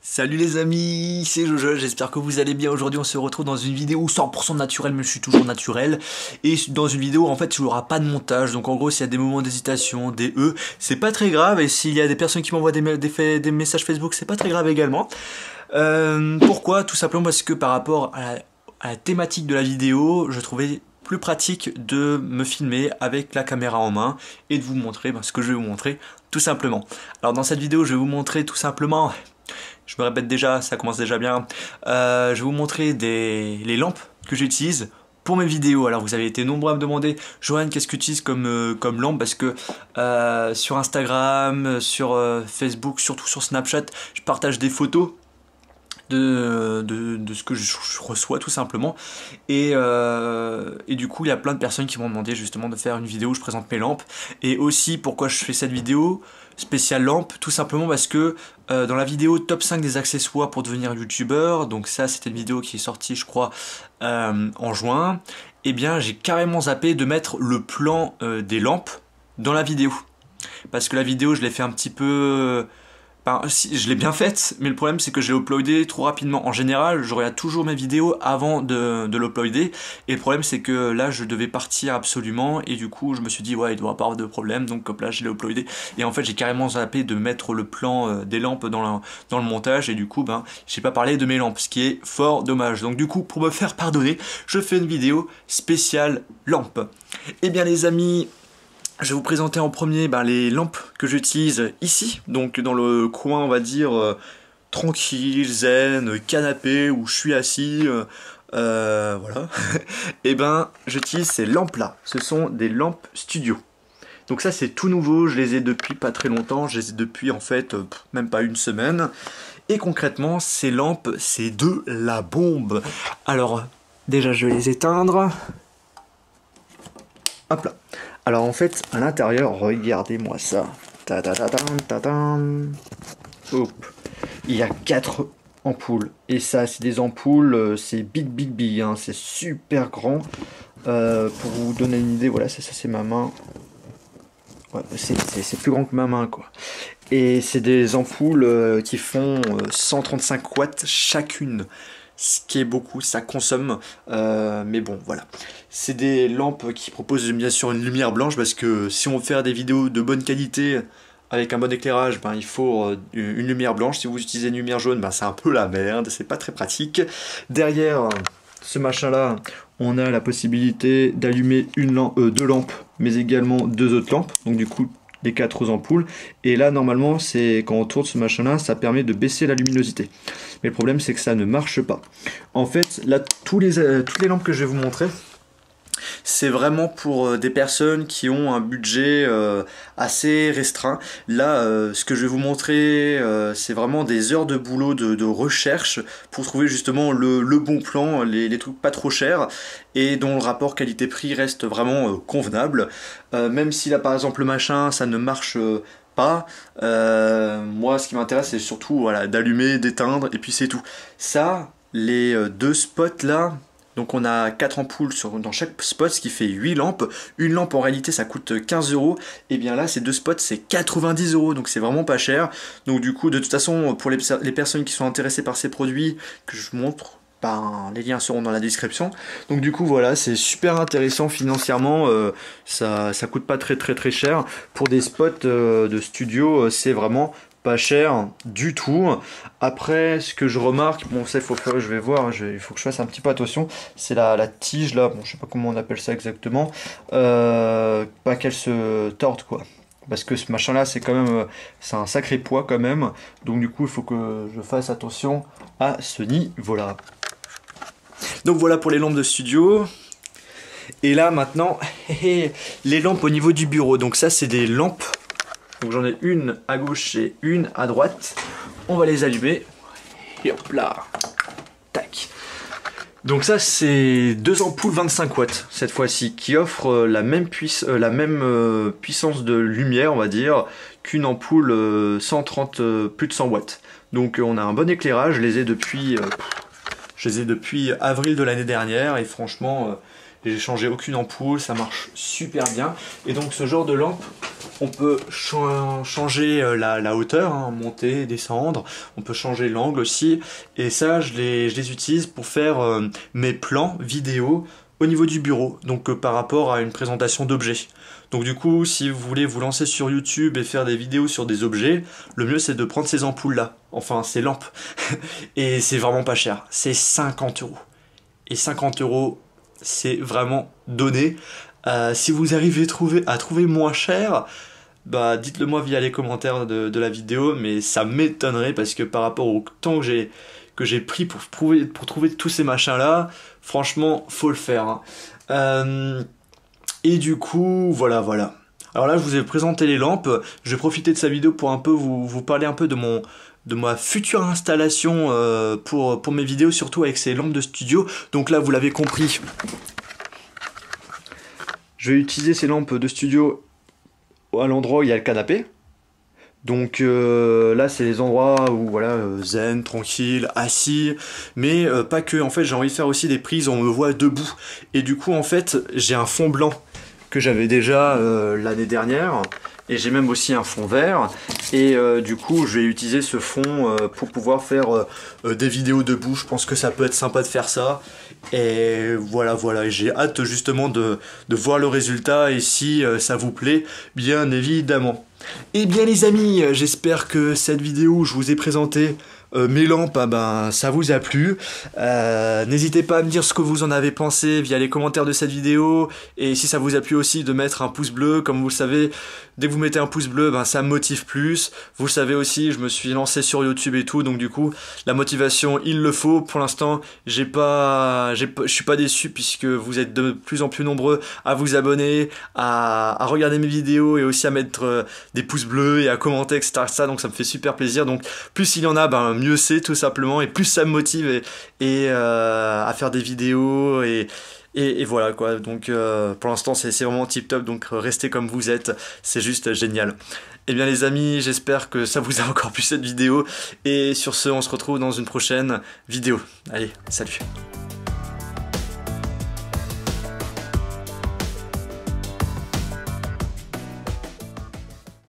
Salut les amis, c'est Jojo, j'espère que vous allez bien. Aujourd'hui on se retrouve dans une vidéo 100% naturelle, mais je suis toujours naturel. Et dans une vidéo en fait il n'y aura pas de montage, donc en gros s'il y a des moments d'hésitation, des c'est pas très grave. Et s'il y a des personnes qui m'envoient des messages Facebook, c'est pas très grave également. Pourquoi? Tout simplement parce que par rapport à la thématique de la vidéo, je trouvais plus pratique de me filmer avec la caméra en main et de vous montrer ce que je vais vous montrer tout simplement. Alors dans cette vidéo je vais vous montrer tout simplement... Je me répète déjà, ça commence déjà bien. Je vais vous montrer les lampes que j'utilise pour mes vidéos. Alors vous avez été nombreux à me demander, Johan, qu'est-ce que tu utilises comme lampe? Parce que sur Instagram, sur Facebook, surtout sur Snapchat, je partage des photos de ce que je reçois tout simplement. Et du coup il y a plein de personnes qui m'ont demandé justement de faire une vidéo où je présente mes lampes. Et aussi pourquoi je fais cette vidéo spéciale lampe, tout simplement parce que dans la vidéo top 5 des accessoires pour devenir youtubeur, donc ça c'était une vidéo qui est sortie je crois en juin, et bien j'ai carrément zappé de mettre le plan des lampes dans la vidéo. Parce que la vidéo je l'ai fait un petit peu... si, je l'ai bien faite, mais le problème c'est que je l'ai uploadé trop rapidement. En général, je regarde toujours mes vidéos avant de l'uploader. Et le problème c'est que là, je devais partir absolument. Et du coup, je me suis dit, ouais, il doit pas avoir de problème. Donc hop là, je l'ai uploadé. Et en fait, j'ai carrément zappé de mettre le plan des lampes dans le montage. Et du coup, j'ai pas parlé de mes lampes, ce qui est fort dommage. Donc du coup, pour me faire pardonner, je fais une vidéo spéciale lampe. Eh bien les amis... Je vais vous présenter en premier les lampes que j'utilise ici, donc dans le coin on va dire tranquille, zen, canapé où je suis assis, voilà. Et j'utilise ces lampes là, ce sont des lampes studio. Donc ça c'est tout nouveau, je les ai depuis pas très longtemps, je les ai depuis en fait même pas une semaine. Et concrètement ces lampes c'est de la bombe. Alors déjà je vais les éteindre. Hop là. Alors en fait, à l'intérieur, regardez-moi ça. Hop. Il y a 4 ampoules. Et ça, c'est des ampoules, c'est big, hein. C'est super grand. Pour vous donner une idée, voilà, ça c'est ma main. Ouais, c'est plus grand que ma main, quoi. Et c'est des ampoules qui font 135 watts chacune. Ce qui est beaucoup, ça consomme, mais bon voilà. C'est des lampes qui proposent bien sûr une lumière blanche, parce que si on veut faire des vidéos de bonne qualité avec un bon éclairage, il faut une lumière blanche. Si vous utilisez une lumière jaune, c'est un peu la merde, c'est pas très pratique. Derrière ce machin là, on a la possibilité d'allumer deux lampes, mais également deux autres lampes, donc du coup les 4 ampoules. Et là normalement c'est quand on tourne ce machin là, ça permet de baisser la luminosité, mais le problème c'est que ça ne marche pas. En fait là toutes les lampes que je vais vous montrer, c'est vraiment pour des personnes qui ont un budget assez restreint. Là, ce que je vais vous montrer, c'est vraiment des heures de boulot de recherche pour trouver justement le bon plan, les trucs pas trop chers et dont le rapport qualité-prix reste vraiment convenable. Même si là, par exemple, le machin, ça ne marche pas. Moi, ce qui m'intéresse, c'est surtout voilà, d'allumer, d'éteindre, et puis c'est tout. Ça, les deux spots là... Donc on a 4 ampoules dans chaque spot, ce qui fait 8 lampes. Une lampe en réalité ça coûte 15 €. Et bien là ces deux spots c'est 90 €, donc c'est vraiment pas cher. Donc du coup de toute façon pour les personnes qui sont intéressées par ces produits que je vous montre, les liens seront dans la description. Donc du coup voilà, c'est super intéressant financièrement, ça coûte pas très cher. Pour des spots de studio, c'est vraiment pas cher du tout. Après ce que je remarque, bon ça je vais voir, il faut que je fasse un petit peu attention, c'est la tige là, bon je sais pas comment on appelle ça exactement, pas qu'elle se torde quoi, parce que ce machin là c'est quand même, c'est un sacré poids quand même, donc du coup il faut que je fasse attention à ce niveau là. Donc voilà pour les lampes de studio. Et là maintenant les lampes au niveau du bureau, donc ça c'est des lampes. Donc j'en ai une à gauche et une à droite. On va les allumer. Et hop là. Tac. Donc ça c'est deux ampoules 25 watts cette fois-ci, qui offrent la même puissance de lumière on va dire qu'une ampoule plus de 100 watts. Donc on a un bon éclairage. Je les ai depuis avril de l'année dernière et franchement j'ai changé aucune ampoule, ça marche super bien. Et donc ce genre de lampe, on peut changer la hauteur, hein, monter, descendre, on peut changer l'angle aussi. Et ça, je les utilise pour faire mes plans vidéo au niveau du bureau, donc par rapport à une présentation d'objets. Donc du coup, si vous voulez vous lancer sur YouTube et faire des vidéos sur des objets, le mieux c'est de prendre ces ampoules là, enfin ces lampes. Et c'est vraiment pas cher, c'est 50 €. Et 50 €, c'est vraiment donné. Si vous arrivez à trouver moins cher, bah dites-le moi via les commentaires de la vidéo, mais ça m'étonnerait parce que par rapport au temps que j'ai pris pour trouver tous ces machins là, franchement faut le faire, hein. Et du coup voilà. Alors là je vous ai présenté les lampes, je vais profiter de sa vidéo pour un peu vous parler un peu de ma future installation pour mes vidéos, surtout avec ces lampes de studio. Donc là vous l'avez compris, je vais utiliser ces lampes de studio à l'endroit où il y a le canapé. Donc là c'est les endroits où voilà, zen, tranquille, assis, mais pas que, en fait j'ai envie de faire aussi des prises où on me voit debout. Et du coup en fait j'ai un fond blanc que j'avais déjà l'année dernière, et j'ai même aussi un fond vert, et du coup je vais utiliser ce fond pour pouvoir faire des vidéos debout. Je pense que ça peut être sympa de faire ça, et voilà, et j'ai hâte justement de voir le résultat, et si ça vous plaît, bien évidemment. Eh bien les amis, j'espère que cette vidéo où je vous ai présenté mes lampes, ça vous a plu. N'hésitez pas à me dire ce que vous en avez pensé via les commentaires de cette vidéo, et si ça vous a plu aussi de mettre un pouce bleu. Comme vous le savez, dès que vous mettez un pouce bleu, ça me motive plus. Vous le savez aussi, je me suis lancé sur YouTube et tout, donc du coup la motivation il le faut. Pour l'instant je suis pas déçu puisque vous êtes de plus en plus nombreux à vous abonner, à regarder mes vidéos, et aussi à mettre des pouces bleus et à commenter, etc. Donc ça me fait super plaisir. Donc plus il y en a, mieux c'est, tout simplement, et plus ça me motive à faire des vidéos, et voilà quoi. Donc pour l'instant c'est vraiment tip top, donc restez comme vous êtes, c'est juste génial. Et bien les amis, j'espère que ça vous a encore plu cette vidéo, et sur ce on se retrouve dans une prochaine vidéo. Allez, salut.